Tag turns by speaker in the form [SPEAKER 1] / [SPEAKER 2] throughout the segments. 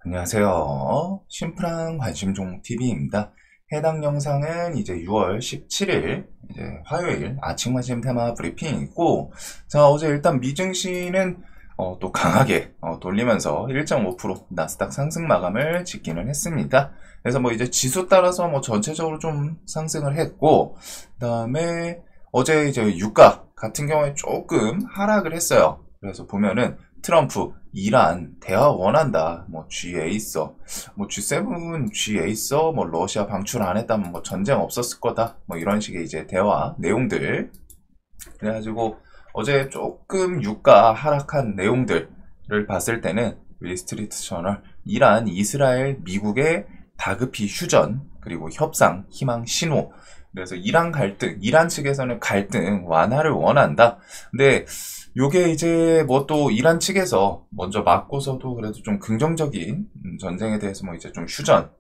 [SPEAKER 1] 안녕하세요. 심플한 관심 종목 TV입니다. 해당 영상은 이제 6월 17일 이제 화요일 아침 관심 테마 브리핑이고, 자, 어제 일단 미증시는 또 강하게 돌리면서 1.5% 나스닥 상승 마감을 짓기는 했습니다. 그래서 뭐 이제 지수 따라서 뭐 전체적으로 좀 상승을 했고, 그다음에 어제 이제 유가 같은 경우에 조금 하락을 했어요. 그래서 보면은 트럼프, 이란, 대화 원한다. 뭐 G에 있어. 뭐 G7, G에 있어. 뭐 러시아 방출 안 했다면 뭐 전쟁 없었을 거다. 뭐 이런 식의 이제 대화 내용들. 그래가지고 어제 조금 유가 하락한 내용들을 봤을 때는 윌스트리트 저널, 이란, 이스라엘, 미국의 다급히 휴전, 그리고 협상, 희망 신호. 그래서 이란 갈등, 이란 측에서는 갈등 완화를 원한다. 근데 요게 이제 뭐 또 이란 측에서 먼저 맞고서도 그래도 좀 긍정적인 전쟁에 대해서 뭐 이제 좀 휴전,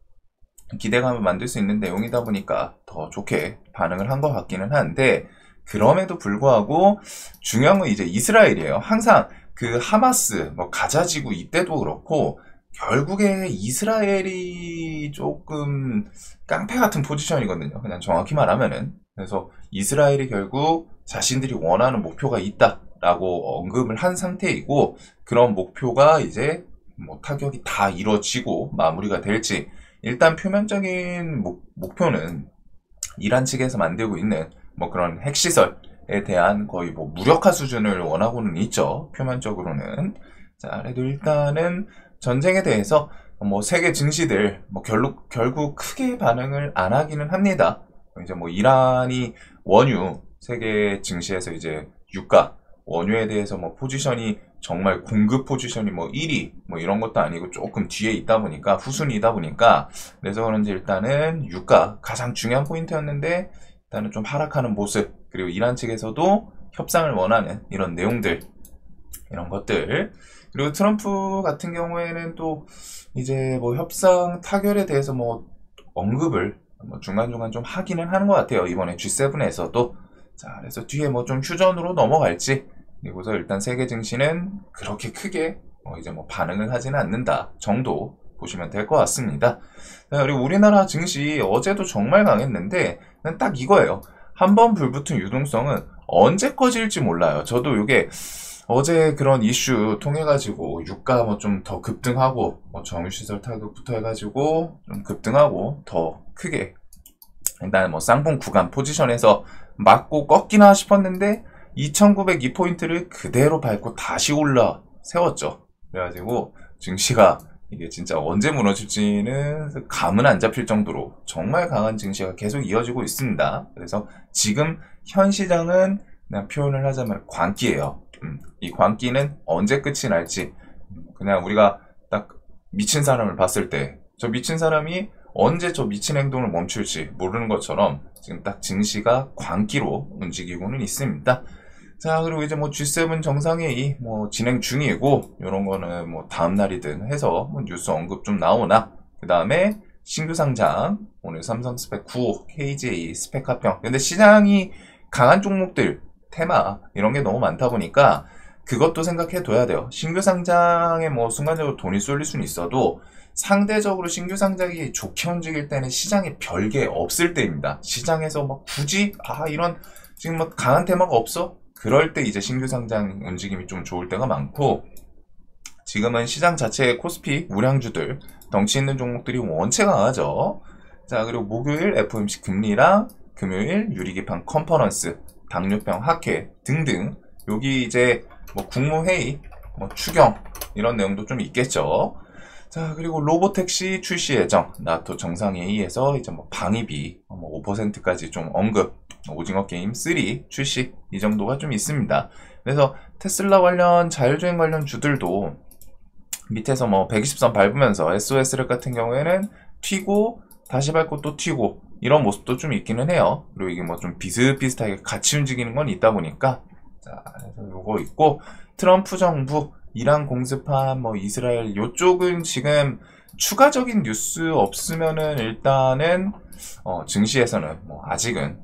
[SPEAKER 1] 기대감을 만들 수 있는 내용이다 보니까 더 좋게 반응을 한 것 같기는 한데, 그럼에도 불구하고 중요한 건 이제 이스라엘이에요. 항상 그 하마스, 뭐 가자지구 이때도 그렇고 결국에 이스라엘이 조금 깡패 같은 포지션이거든요. 그냥 정확히 말하면은. 그래서 이스라엘이 결국 자신들이 원하는 목표가 있다라고 언급을 한 상태이고, 그런 목표가 이제 뭐 타격이 다 이루어지고 마무리가 될지, 일단 표면적인 목표는 이란 측에서 만들고 있는 뭐 그런 핵시설에 대한 거의 뭐 무력화 수준을 원하고는 있죠. 표면적으로는. 자, 그래도 일단은 전쟁에 대해서 뭐 세계 증시들 뭐 결국 크게 반응을 안 하기는 합니다. 이제 뭐 이란이 원유 세계 증시에서 이제 유가 원유에 대해서 뭐 포지션이 정말 공급 포지션이 뭐 1위 뭐 이런 것도 아니고 조금 뒤에 있다 보니까 후순위이다 보니까, 그래서 그런지 일단은 유가 가장 중요한 포인트였는데 일단은 좀 하락하는 모습, 그리고 이란 측에서도 협상을 원하는 이런 내용들, 이런 것들, 그리고 트럼프 같은 경우에는 또 이제 뭐 협상 타결에 대해서 뭐 언급을 뭐 중간중간 좀 하기는 하는 것 같아요. 이번에 G7에서도. 자, 그래서 뒤에 뭐 좀 휴전으로 넘어갈지, 그리고서 일단 세계 증시는 그렇게 크게 이제 뭐 반응을 하지는 않는다 정도 보시면 될 것 같습니다. 자, 그리고 우리나라 증시 어제도 정말 강했는데 딱 이거예요. 한번 불붙은 유동성은 언제 꺼질지 몰라요. 저도 이게 어제 그런 이슈 통해 가지고 유가 뭐 좀 더 급등하고 뭐 정유시설 타격부터 해가지고 좀 급등하고 더 크게 일단 뭐 쌍봉 구간 포지션에서 맞고 꺾이나 싶었는데 2902포인트를 그대로 밟고 다시 올라 세웠죠. 그래가지고 증시가 이게 진짜 언제 무너질지는 감은 안 잡힐 정도로 정말 강한 증시가 계속 이어지고 있습니다. 그래서 지금 현 시장은 그냥 표현을 하자면 광기예요. 이 광기는 언제 끝이 날지, 그냥 우리가 딱 미친 사람을 봤을 때 저 미친 사람이 언제 저 미친 행동을 멈출지 모르는 것처럼 지금 딱 증시가 광기로 움직이고는 있습니다. 자, 그리고 이제 뭐 G7 정상회의 뭐 진행 중이고, 이런 거는 뭐 다음 날이든 해서 뭐 뉴스 언급 좀 나오나, 그 다음에 신규 상장 오늘 삼성 스펙 9, KJ 스펙 합병. 근데 시장이 강한 종목들 테마 이런 게 너무 많다 보니까 그것도 생각해 둬야 돼요. 신규 상장에 뭐 순간적으로 돈이 쏠릴 수는 있어도 상대적으로 신규 상장이 좋게 움직일 때는 시장에 별게 없을 때입니다. 시장에서 막 굳이 이런 지금 뭐 강한 테마가 없어? 그럴 때 이제 신규 상장 움직임이 좀 좋을 때가 많고, 지금은 시장 자체의 코스피 우량주들 덩치 있는 종목들이 원체 강하죠. 자, 그리고 목요일 FOMC 금리랑 금요일 유리기판 컨퍼런스, 당뇨병 학회 등등, 여기 이제 뭐 국무회의, 뭐 추경 이런 내용도 좀 있겠죠. 자, 그리고 로보택시 출시 예정, 나토 정상회의에서 이제 뭐 방위비 뭐 5%까지 좀 언급, 오징어 게임 3 출시 이 정도가 좀 있습니다. 그래서 테슬라 관련 자율주행 관련 주들도 밑에서 뭐 120선 밟으면서 SOS를 같은 경우에는 튀고 다시 밟고 또 튀고 이런 모습도 좀 있기는 해요. 그리고 이게 뭐 좀 비슷비슷하게 같이 움직이는 건 있다 보니까, 자, 그래서 요거 있고, 트럼프 정부 이란 공습한 뭐 이스라엘 요쪽은 지금 추가적인 뉴스 없으면은 일단은 증시에서는 뭐 아직은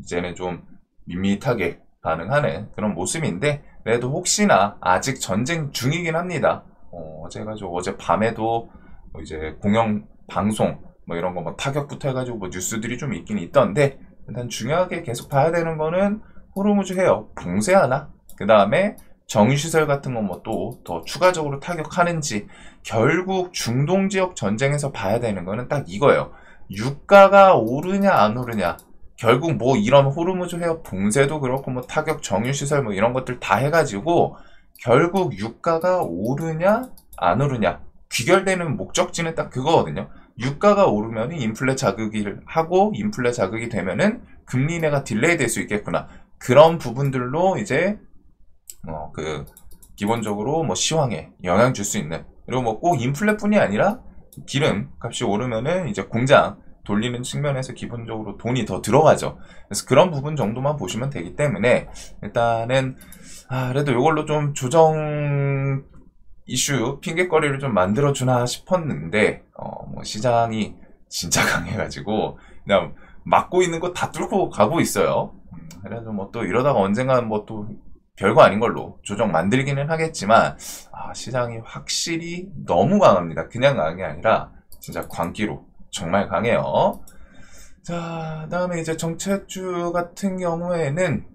[SPEAKER 1] 이제는 좀 밋밋하게 반응하는 그런 모습인데, 그래도 혹시나 아직 전쟁 중이긴 합니다. 어제 밤에도 뭐 이제 공영 방송 뭐 이런 거 뭐 타격부터 해가지고 뭐 뉴스들이 좀 있긴 있던데, 일단 중요하게 계속 봐야 되는 거는 호르무즈 해협 봉쇄 하나, 그 다음에 정유시설 같은 거 뭐 또 더 추가적으로 타격하는지. 결국 중동 지역 전쟁에서 봐야 되는 거는 딱 이거예요. 유가가 오르냐 안 오르냐. 결국 뭐 이런 호르무즈 해협 봉쇄도 그렇고 뭐 타격 정유시설 뭐 이런 것들 다 해가지고 결국 유가가 오르냐 안 오르냐 귀결되는 목적지는 딱 그거거든요. 유가가 오르면 인플레 자극을 하고, 인플레 자극이 되면은 금리 인하가 딜레이 될 수 있겠구나. 그런 부분들로 이제 기본적으로 뭐 시황에 영향 줄 수 있는, 그리고 뭐 꼭 인플레뿐이 아니라 기름 값이 오르면은 이제 공장 돌리는 측면에서 기본적으로 돈이 더 들어가죠. 그래서 그런 부분 정도만 보시면 되기 때문에 일단은 그래도 이걸로 좀 조정 이슈 핑계거리를 좀 만들어주나 싶었는데 뭐 시장이 진짜 강해가지고 그냥 막고 있는 거 다 뚫고 가고 있어요. 그래서 뭐 또 이러다가 언젠간 뭐 또 별거 아닌 걸로 조정 만들기는 하겠지만 시장이 확실히 너무 강합니다. 그냥 강한 게 아니라 진짜 광기로 정말 강해요. 자, 다음에 이제 정책주 같은 경우에는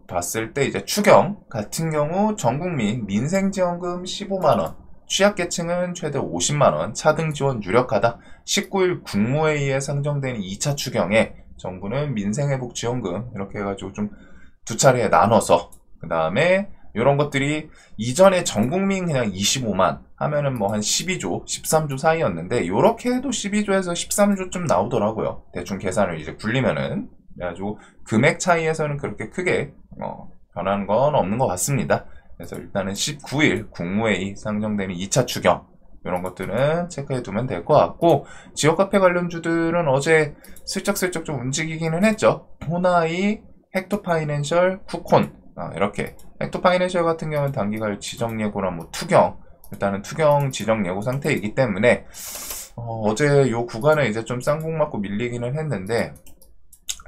[SPEAKER 1] 봤을 때 이제 추경 같은 경우 전국민 민생지원금 15만원, 취약계층은 최대 50만원, 차등 지원 유력하다. 19일 국무회의에 상정된 2차 추경에 정부는 민생회복지원금 이렇게 해가지고 좀 두 차례에 나눠서, 그 다음에 이런 것들이 이전에 전국민 그냥 25만 하면은 뭐 한 12조, 13조 사이였는데 요렇게 해도 12조에서 13조쯤 나오더라고요. 대충 계산을 이제 굴리면은. 그래가지고 금액 차이에서는 그렇게 크게 변하는 건 없는 것 같습니다. 그래서 일단은 19일 국무회의 상정되는 2차 추경 이런 것들은 체크해 두면 될 것 같고, 지역화폐 관련주들은 어제 슬쩍슬쩍 좀 움직이기는 했죠. 호나이, 헥토파이낸셜, 쿠콘 이렇게. 헥토파이낸셜 같은 경우는 단기간 지정예고랑 뭐 투경, 일단은 투경 지정예고 상태이기 때문에 어제 요 구간에 이제 좀 쌍봉 맞고 밀리기는 했는데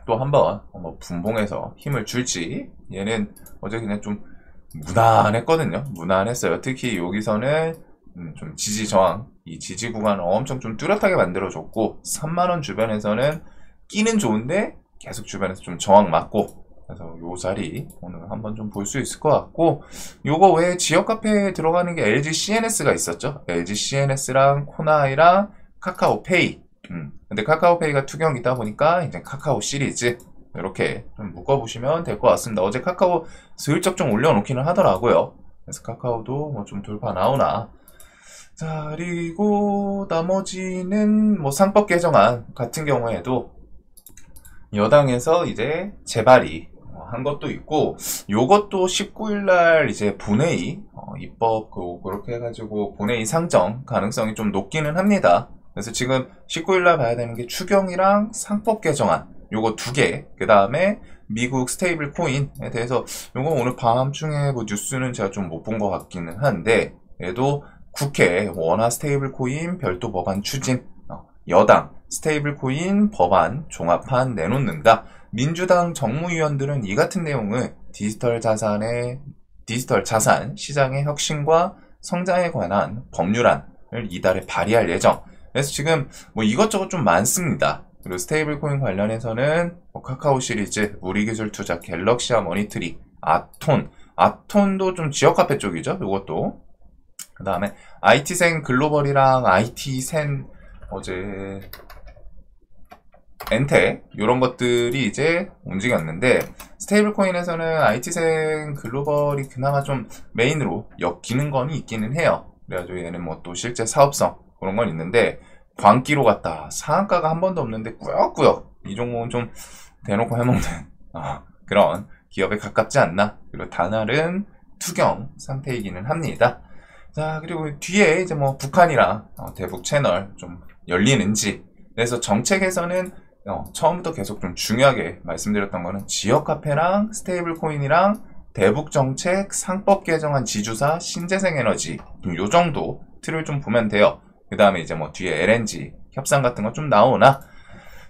[SPEAKER 1] 또 한번 분봉해서 힘을 줄지. 얘는 어제 그냥 좀 무난했거든요. 무난했어요. 특히 여기서는 좀 지지 저항, 이 지지 구간을 엄청 좀 뚜렷하게 만들어줬고, 3만원 주변에서는 끼는 좋은데 계속 주변에서 좀 저항 맞고, 그래서 요 자리 오늘 한번 좀 볼 수 있을 것 같고, 요거 외에 지역 카페에 들어가는 게 LG CNS가 있었죠. LG CNS랑 코나이랑 카카오페이. 근데 카카오페이가 투경이다 보니까 이제 카카오 시리즈 이렇게 좀 묶어보시면 될 것 같습니다. 어제 카카오 슬쩍 좀 올려놓기는 하더라고요. 그래서 카카오도 뭐 좀 돌파 나오나. 자, 그리고 나머지는 뭐 상법 개정안 같은 경우에도 여당에서 이제 재발의 한 것도 있고, 요것도 19일날 이제 본회의 입법 그렇게 해가지고 본회의 상정 가능성이 좀 높기는 합니다. 그래서 지금 19일날 봐야 되는 게 추경이랑 상법 개정안 요거 두 개, 그 다음에 미국 스테이블 코인에 대해서 요거 오늘 밤중에 뭐 뉴스는 제가 좀 못 본 것 같기는 한데, 그래도 국회 원화 스테이블 코인 별도 법안 추진, 여당 스테이블 코인 법안 종합안 내놓는다. 민주당 정무위원들은 이 같은 내용을 디지털 자산 시장의 혁신과 성장에 관한 법률안을 이달에 발의할 예정. 그래서 지금 뭐 이것저것 좀 많습니다. 그리고 스테이블 코인 관련해서는 카카오 시리즈, 우리기술투자, 갤럭시아 머니트리, 아톤도 좀 지역화폐 쪽이죠. 이것도. 그 다음에 IT센 글로벌이랑 IT센 어제 엔텍 이런 것들이 이제 움직였는데, 스테이블 코인에서는 IT센 글로벌이 그나마 좀 메인으로 엮이는 건 있기는 해요. 그래가지고 얘는 뭐 또 실제 사업성 그런 건 있는데, 광기로 갔다 상한가가 한 번도 없는데 꾸역꾸역 이 종목은 좀 대놓고 해먹는 그런 기업에 가깝지 않나. 그리고 다날은 투경 상태이기는 합니다. 자, 그리고 뒤에 이제 뭐 북한이랑 대북 채널 좀 열리는지. 그래서 정책에서는 처음부터 계속 좀 중요하게 말씀드렸던 거는 지역화폐랑 스테이블 코인이랑 대북 정책, 상법 개정안 지주사, 신재생 에너지 요 정도 틀을 좀 보면 돼요. 그 다음에 이제 뭐 뒤에 LNG 협상 같은 거 좀 나오나.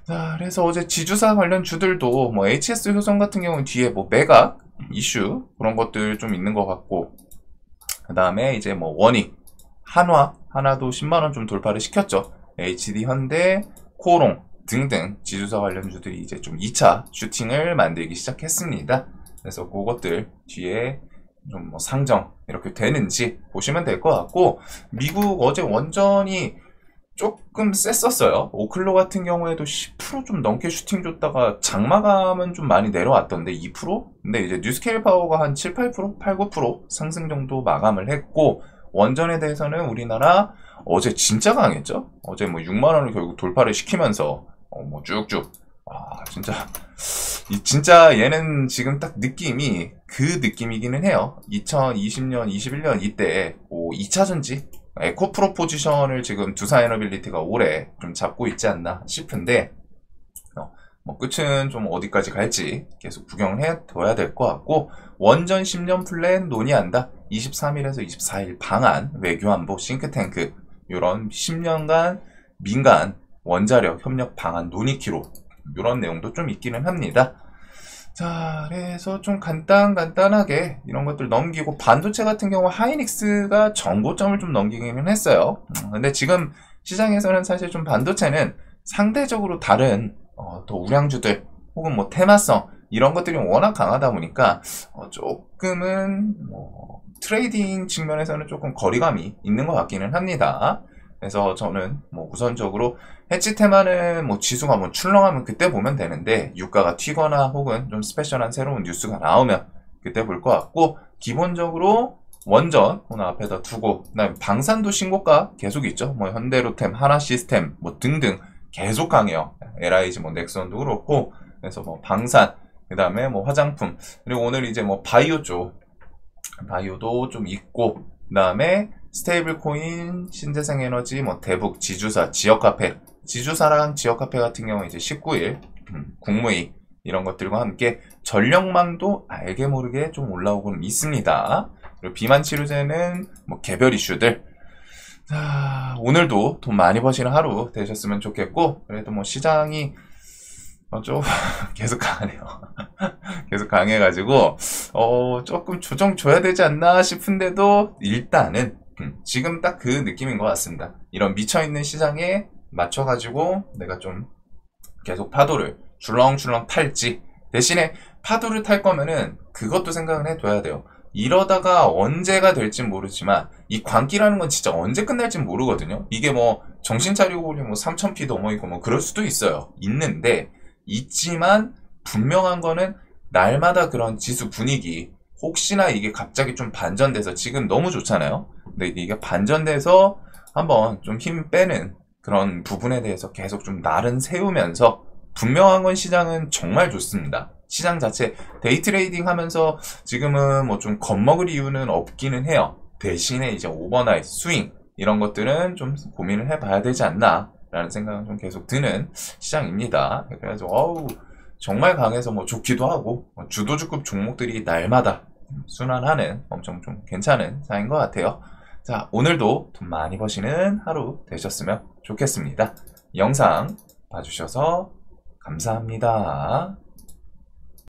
[SPEAKER 1] 자, 그래서 어제 지주사 관련 주들도 뭐 HS 효성 같은 경우는 뒤에 뭐 매각 이슈 그런 것들 좀 있는 것 같고, 그 다음에 이제 뭐 원익 하나도 10만원 좀 돌파를 시켰죠. HD 현대, 코오롱 등등 지주사 관련주들이 이제 좀 2차 슈팅을 만들기 시작했습니다. 그래서 그것들 뒤에 좀 뭐 상정 이렇게 되는지 보시면 될 것 같고, 미국 어제 원전이 조금 셌었어요. 오클로 같은 경우에도 10% 좀 넘게 슈팅 줬다가 장마감은 좀 많이 내려왔던데 2%? 근데 이제 뉴스케일 파워가 한 7, 8%, 8, 9% 상승 정도 마감을 했고, 원전에 대해서는 우리나라 어제 진짜 강했죠. 어제 뭐 6만원을 결국 돌파를 시키면서 뭐 쭉쭉 진짜 얘는 지금 딱 느낌이 그 느낌이기는 해요. 2020년, 21년 이때 2차 전지 에코프로 포지션을 지금 두산에너빌리티가 올해 좀 잡고 있지 않나 싶은데, 뭐 끝은 좀 어디까지 갈지 계속 구경을 해둬야 될 것 같고, 원전 10년 플랜 논의한다. 23일에서 24일 방한 외교안보 싱크탱크 이런 10년간 민간 원자력 협력 방안 논의키로 이런 내용도 좀 있기는 합니다. 자, 그래서 좀 간단하게 이런 것들 넘기고, 반도체 같은 경우 하이닉스가 정고점을 좀 넘기기는 했어요. 근데 지금 시장에서는 사실 좀 반도체는 상대적으로 다른 더 우량주들 혹은 뭐 테마성 이런 것들이 워낙 강하다 보니까 조금은 뭐 트레이딩 측면에서는 조금 거리감이 있는 것 같기는 합니다. 그래서 저는 뭐 우선적으로 해치 테마는 뭐 지수가 뭐 출렁하면 그때 보면 되는데, 유가가 튀거나 혹은 좀 스페셜한 새로운 뉴스가 나오면 그때 볼 것 같고, 기본적으로 원전 오늘 앞에다 두고, 그다음에 방산도 신고가 계속 있죠. 뭐 현대로템, 하나시스템 뭐 등등 계속 강해요. LIG 뭐 넥선도 그렇고. 그래서 뭐 방산, 그다음에 뭐 화장품, 그리고 오늘 이제 뭐 바이오 쪽 바이오도 좀 있고, 그다음에 스테이블 코인, 신재생 에너지, 뭐 대북, 지주사, 지역 카페, 지주사랑 지역 카페 같은 경우 이제 19일 국무회의 이런 것들과 함께 전력망도 알게 모르게 좀 올라오고는 있습니다. 그리고 비만 치료제는 뭐 개별 이슈들. 자, 오늘도 돈 많이 버시는 하루 되셨으면 좋겠고, 그래도 뭐 시장이 좀 계속 강하네요. 계속 강해가지고 조금 조정 줘야 되지 않나 싶은데도, 일단은 지금 딱 그 느낌인 것 같습니다. 이런 미쳐있는 시장에 맞춰가지고 내가 좀 계속 파도를 줄렁줄렁 탈지, 대신에 파도를 탈 거면은 그것도 생각을 해둬야 돼요. 이러다가 언제가 될진 모르지만 이 광기라는 건 진짜 언제 끝날진 모르거든요. 이게 뭐 정신 차리고 보면 뭐 3000p 넘어 있고 뭐 그럴 수도 있어요. 있지만 분명한 거는 날마다 그런 지수 분위기, 혹시나 이게 갑자기 좀 반전돼서, 지금 너무 좋잖아요. 근데 이게 반전돼서 한번 좀 힘 빼는 그런 부분에 대해서 계속 좀 날은 세우면서, 분명한 건 시장은 정말 좋습니다. 시장 자체 데이 트레이딩 하면서 지금은 뭐 좀 겁먹을 이유는 없기는 해요. 대신에 이제 오버나잇 스윙 이런 것들은 좀 고민을 해봐야 되지 않나 라는 생각은 좀 계속 드는 시장입니다. 그래서 정말 강해서 뭐 좋기도 하고, 주도주급 종목들이 날마다 순환하는 엄청 좀 괜찮은 사인 것 같아요. 자, 오늘도 돈 많이 버시는 하루 되셨으면 좋겠습니다. 영상 봐주셔서 감사합니다.